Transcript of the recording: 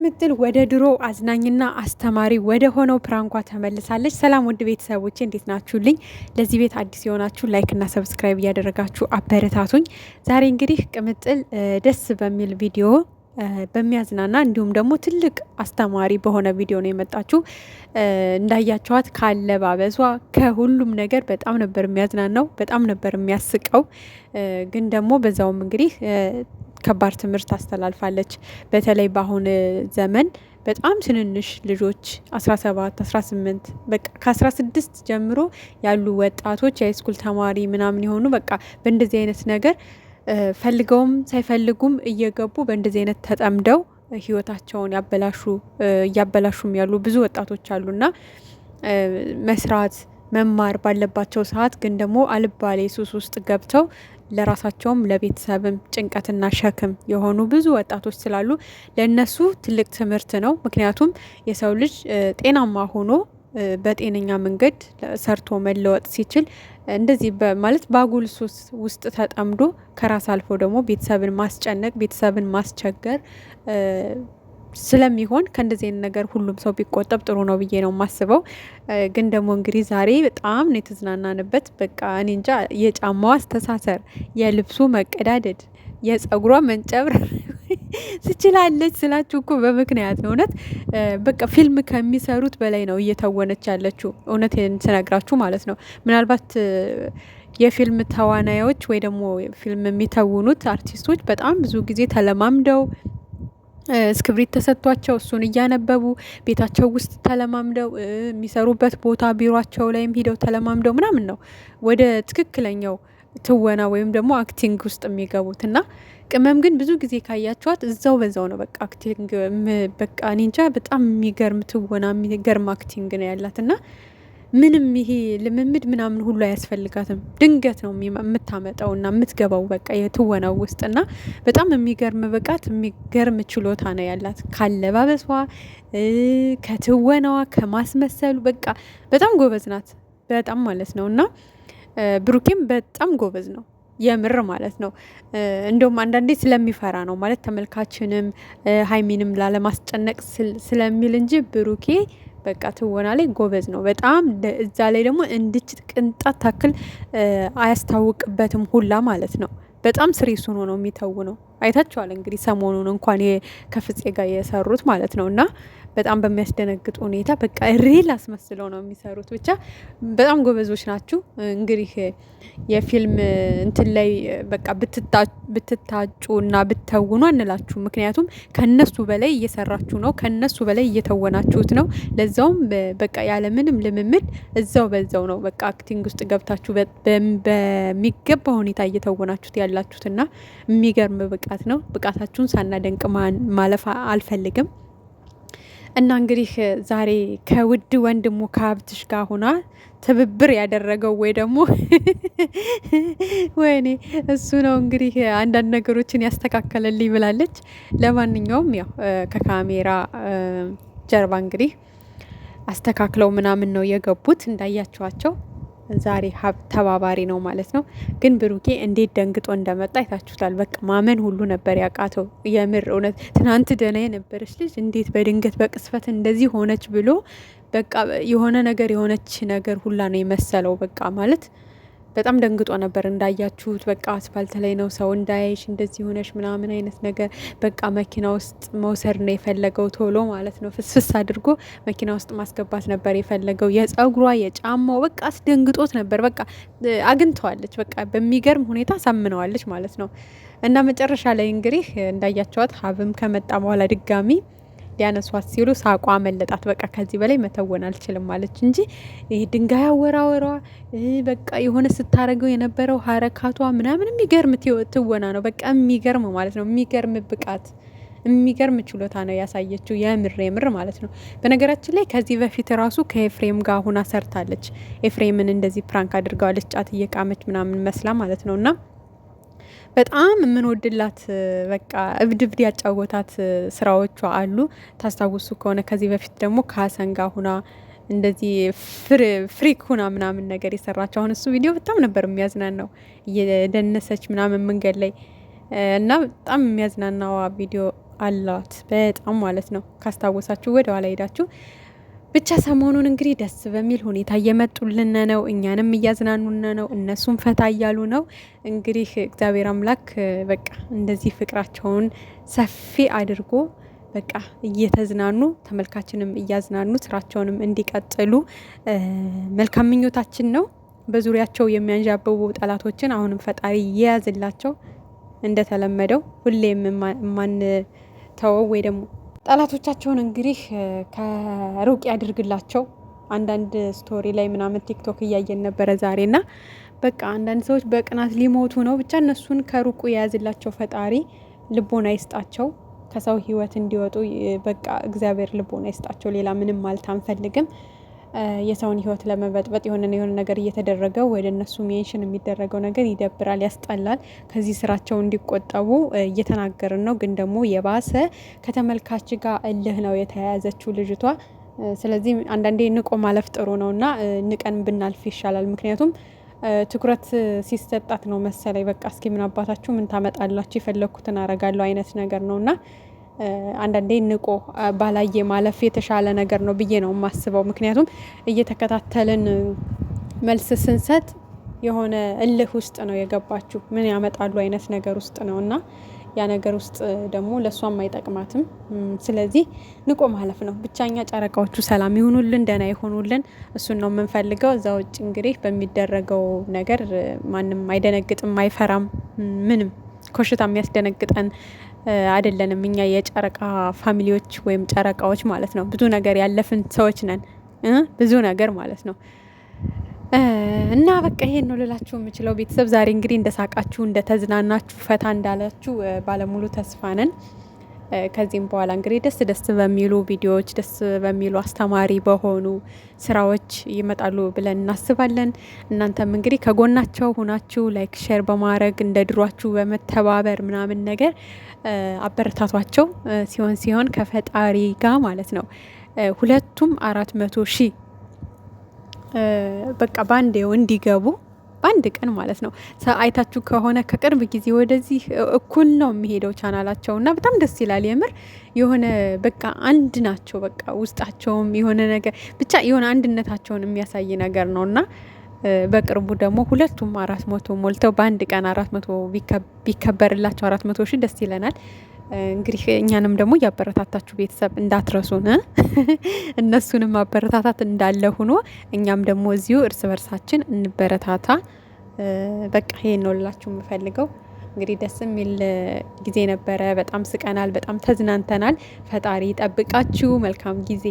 ምጥል ወደ ድሮ አዝናኝና አስተማሪ ወደ ሆነው ፕራንኳ ተመልሳለች። ሰላም ውድ ቤተሰቦቼ እንዴት ናችሁልኝ? ለዚህ ቤት አዲስ የሆናችሁ ላይክ እና ሰብስክራይብ እያደረጋችሁ አበረታቱኝ። ዛሬ እንግዲህ ቅምጥል ደስ በሚል ቪዲዮ በሚያዝናና እንዲሁም ደግሞ ትልቅ አስተማሪ በሆነ ቪዲዮ ነው የመጣችሁ። እንዳያቸዋት ካለባበሷ ከሁሉም ነገር በጣም ነበር የሚያዝናናው፣ በጣም ነበር የሚያስቀው። ግን ደግሞ በዛውም እንግዲህ ከባድ ትምህርት አስተላልፋለች። በተለይ በአሁን ዘመን በጣም ትንንሽ ልጆች 17 18 በቃ ከ16 ጀምሮ ያሉ ወጣቶች የሃይስኩል ተማሪ ምናምን የሆኑ በቃ በእንደዚህ አይነት ነገር ፈልገውም ሳይፈልጉም እየገቡ በእንደዚህ አይነት ተጠምደው ህይወታቸውን እያበላሹም ያሉ ብዙ ወጣቶች አሉና መስራት መማር ባለባቸው ሰዓት ግን ደግሞ አልባሌ ሱስ ውስጥ ገብተው ለራሳቸውም ለቤተሰብም ጭንቀትና ሸክም የሆኑ ብዙ ወጣቶች ስላሉ ለነሱ ትልቅ ትምህርት ነው። ምክንያቱም የሰው ልጅ ጤናማ ሆኖ በጤነኛ መንገድ ሰርቶ መለወጥ ሲችል እንደዚህ ማለት በአጉል ሱስ ውስጥ ተጠምዶ ከራስ አልፎ ደግሞ ቤተሰብን ማስጨነቅ፣ ቤተሰብን ማስቸገር ስለሚሆን ከእንደዚህ አይነት ነገር ሁሉም ሰው ቢቆጠብ ጥሩ ነው ብዬ ነው የማስበው። ግን ደግሞ እንግዲህ ዛሬ በጣም ነው የተዝናናንበት። በቃ እኔ እንጃ የጫማዋ አስተሳሰር፣ የልብሱ መቀዳደድ፣ የጸጉሯ መንጨብረር ትችላለች ስላችሁ እኮ በምክንያት ነው። እውነት በቃ ፊልም ከሚሰሩት በላይ ነው እየተወነች ያለችው። እውነት ስነግራችሁ ማለት ነው። ምናልባት የፊልም ተዋናዮች ወይ ደግሞ ፊልም የሚተውኑት አርቲስቶች በጣም ብዙ ጊዜ ተለማምደው እስክብሪት ተሰጥቷቸው እሱን እያነበቡ ቤታቸው ውስጥ ተለማምደው የሚሰሩበት ቦታ ቢሮቸው ላይም ሂደው ተለማምደው ምናምን ነው ወደ ትክክለኛው ትወና ወይም ደግሞ አክቲንግ ውስጥ የሚገቡት። እና ቅመም ግን ብዙ ጊዜ ካያቸዋት እዛው በዛው ነው በቃ አክቲንግ በቃ እኔ እንጃ በጣም የሚገርም ትወና የሚገርም አክቲንግ ነው ያላት። እና ምንም ይሄ ልምምድ ምናምን ሁሉ አያስፈልጋትም። ድንገት ነው የምታመጣው እና የምትገባው በቃ የትወናው ውስጥ እና በጣም የሚገርም ብቃት የሚገርም ችሎታ ነው ያላት። ካለባበሷ፣ ከትወናዋ፣ ከማስመሰሉ በቃ በጣም ጎበዝ ናት። በጣም ማለት ነው። እና ብሩኬም በጣም ጎበዝ ነው የምር ማለት ነው። እንደውም አንዳንዴ ስለሚፈራ ነው ማለት ተመልካችንም ሀይሚንም ላለማስጨነቅ ስለሚል እንጂ ብሩኬ በቃ ትወና ላይ ጎበዝ ነው በጣም። እዛ ላይ ደግሞ እንድችት ቅንጣት ታክል አያስታውቅበትም ሁላ ማለት ነው። በጣም ስሪስ ሆኖ ነው የሚተውነው። አይታችኋል እንግዲህ ሰሞኑን እንኳን ከፍፄ ጋር የሰሩት ማለት ነው። እና በጣም በሚያስደነግጥ ሁኔታ በቃ ሪል አስመስለው ነው የሚሰሩት። ብቻ በጣም ጎበዞች ናችሁ። እንግዲህ የፊልም እንትን ላይ በቃ ብትታጩ እና ብትተውኑ አንላችሁ። ምክንያቱም ከነሱ በላይ እየሰራችሁ ነው፣ ከነሱ በላይ እየተወናችሁት ነው። ለዛውም በቃ ያለምንም ልምምድ እዛው በዛው ነው በቃ አክቲንግ ውስጥ ገብታችሁ በሚገባ ሁኔታ እየተወናችሁት ያላችሁትና የሚገርም ብቃት ነው። ብቃታችሁን ሳናደንቅ ማለፍ አልፈልግም። እና እንግዲህ ዛሬ ከውድ ወንድሙ ከሀብትሽ ጋር ሆና ትብብር ያደረገው ወይ ደግሞ ወይኔ እሱ ነው እንግዲህ አንዳንድ ነገሮችን ያስተካከለልኝ ብላለች። ለማንኛውም ያው ከካሜራ ጀርባ እንግዲህ አስተካክለው ምናምን ነው የገቡት እንዳያቸዋቸው። ዛሬ ተባባሪ ነው ማለት ነው። ግን ብሩኬ እንዴት ደንግጦ እንደመጣ አይታችሁታል። በቃ ማመን ሁሉ ነበር ያቃተው። የምር እውነት ትናንት ደህና የነበረች ልጅ እንዴት በድንገት በቅስፈት እንደዚህ ሆነች ብሎ በቃ የሆነ ነገር የሆነች ነገር ሁላ ነው የመሰለው። በቃ ማለት በጣም ደንግጦ ነበር እንዳያችሁት። በቃ አስፋልት ላይ ነው ሰው እንዳያይሽ እንደዚህ ሆነሽ ምናምን አይነት ነገር በቃ መኪና ውስጥ መውሰድ ነው የፈለገው ቶሎ ማለት ነው። ፍስፍስ አድርጎ መኪና ውስጥ ማስገባት ነበር የፈለገው። የጸጉሯ የጫማው በቃ አስደንግጦት ነበር። በቃ አግኝተዋለች። በቃ በሚገርም ሁኔታ ሳምነዋለች ማለት ነው። እና መጨረሻ ላይ እንግዲህ እንዳያቸዋት ሀብም ከመጣ በኋላ ድጋሚ ሊያነሷት ሲሉ ሳቋ መለጣት። በቃ ከዚህ በላይ መተወን አልችልም ማለች እንጂ ይሄ ድንጋይ አወራወሯ በቃ የሆነ ስታረገው የነበረው ሀረካቷ ምናምን የሚገርም ትወና ነው። በቃ የሚገርም ማለት ነው። የሚገርም ብቃት፣ የሚገርም ችሎታ ነው ያሳየችው። የምር ማለት ነው። በነገራችን ላይ ከዚህ በፊት ራሱ ከኤፍሬም ጋር ሁና ሰርታለች። ኤፍሬምን እንደዚህ ፕራንክ አድርገዋለች። ጫት እየቃመች ምናምን መስላ ማለት ነው። እና በጣም የምንወድላት በቃ እብድ ያጫወታት ስራዎቿ አሉ። ታስታውሱ ከሆነ ከዚህ በፊት ደግሞ ከሀሰን ጋር ሁና እንደዚህ ፍሪክ ሁና ምናምን ነገር የሰራቸው። አሁን እሱ ቪዲዮ በጣም ነበር የሚያዝናናው እየደነሰች ምናምን መንገድ ላይ እና በጣም የሚያዝናናዋ ቪዲዮ አላት በጣም ማለት ነው። ካስታወሳችሁ ወደ ኋላ ሄዳችሁ ብቻ ሰሞኑን እንግዲህ ደስ በሚል ሁኔታ እየመጡልን ነው። እኛንም እያዝናኑን ነው። እነሱም ፈታ እያሉ ነው። እንግዲህ እግዚአብሔር አምላክ በቃ እንደዚህ ፍቅራቸውን ሰፊ አድርጎ በቃ እየተዝናኑ ተመልካችንም እያዝናኑ ስራቸውንም እንዲቀጥሉ መልካም ምኞታችን ነው። በዙሪያቸው የሚያንዣብቡ ጠላቶችን አሁንም ፈጣሪ የያዝላቸው። እንደተለመደው ሁሌም የማንተወው ወይ ደግሞ ጠላቶቻቸውን እንግዲህ ከሩቅ ያድርግላቸው። አንዳንድ ስቶሪ ላይ ምናምን ቲክቶክ እያየን ነበረ ዛሬና በቃ አንዳንድ ሰዎች በቅናት ሊሞቱ ነው። ብቻ እነሱን ከሩቁ የያዝላቸው ፈጣሪ ልቦና ይስጣቸው። ከሰው ህይወት እንዲወጡ በቃ እግዚአብሔር ልቦና ይስጣቸው። ሌላ ምንም ማለት አንፈልግም። የሰውን ህይወት ለመበጥበጥ የሆነ ነገር እየተደረገ ወደ እነሱ ሜንሽን የሚደረገው ነገር ይደብራል፣ ያስጠላል። ከዚህ ስራቸው እንዲቆጠቡ እየተናገርን ነው። ግን ደግሞ የባሰ ከተመልካች ጋር እልህ ነው የተያያዘችው ልጅቷ። ስለዚህ አንዳንዴ ንቆ ማለፍ ጥሩ ነው እና ንቀን ብናልፍ ይሻላል። ምክንያቱም ትኩረት ሲሰጣት ነው መሰለኝ በቃ እስኪ ምን አባታችሁ ምን ታመጣላችሁ የፈለግኩትን አረጋለሁ አይነት ነገር ነው እና አንዳንዴ ንቆ ባላየ ማለፍ የተሻለ ነገር ነው ብዬ ነው የማስበው። ምክንያቱም እየተከታተልን መልስ ስንሰጥ የሆነ እልህ ውስጥ ነው የገባችሁ ምን ያመጣሉ አይነት ነገር ውስጥ ነው እና ያ ነገር ውስጥ ደግሞ ለእሷም አይጠቅማትም። ስለዚህ ንቆ ማለፍ ነው። ብቻኛ ጨረቃዎቹ ሰላም ይሁኑልን፣ ደህና ይሆኑልን። እሱን ነው የምንፈልገው። እዛ ውጭ እንግዲህ በሚደረገው ነገር ማንም አይደነግጥም፣ አይፈራም። ምንም ኮሽታ የሚያስደነግጠን አይደለንም እኛ የጨረቃ ፋሚሊዎች ወይም ጨረቃዎች ማለት ነው። ብዙ ነገር ያለፍን ሰዎች ነን፣ ብዙ ነገር ማለት ነው። እና በቃ ይሄን ነው ልላችሁ የምችለው። ቤተሰብ ዛሬ እንግዲህ እንደሳቃችሁ፣ እንደተዝናናችሁ፣ ፈታ እንዳላችሁ ባለሙሉ ተስፋ ነን። ከዚህም በኋላ እንግዲህ ደስ በሚሉ ቪዲዮዎች፣ ደስ በሚሉ አስተማሪ በሆኑ ስራዎች ይመጣሉ ብለን እናስባለን። እናንተም እንግዲህ ከጎናቸው ሁናችሁ ላይክ፣ ሼር በማድረግ እንደ ድሯችሁ በመተባበር ምናምን ነገር አበረታቷቸው። ሲሆን ከፈጣሪ ጋር ማለት ነው። ሁለቱም 400,000 በቃ ባንዴው እንዲገቡ በአንድ ቀን ማለት ነው። አይታችሁ ከሆነ ከቅርብ ጊዜ ወደዚህ እኩል ነው የሚሄደው ቻናላቸው እና በጣም ደስ ይላል። የምር የሆነ በቃ አንድ ናቸው። በቃ ውስጣቸውም የሆነ ነገር ብቻ የሆነ አንድነታቸውን የሚያሳይ ነገር ነው እና በቅርቡ ደግሞ ሁለቱም 400 ሞልተው በአንድ ቀን 400 ቢከበርላቸው 400,000 ደስ ይለናል። እንግዲህ እኛንም ደግሞ እያበረታታችሁ ቤተሰብ እንዳትረሱን። እነሱንም ማበረታታት እንዳለ ሆኖ እኛም ደግሞ እዚሁ እርስ በርሳችን እንበረታታ። በቃ ይሄን ነው ልላችሁ የምፈልገው። እንግዲህ ደስ የሚል ጊዜ ነበረ። በጣም ስቀናል፣ በጣም ተዝናንተናል። ፈጣሪ ጠብቃችሁ። መልካም ጊዜ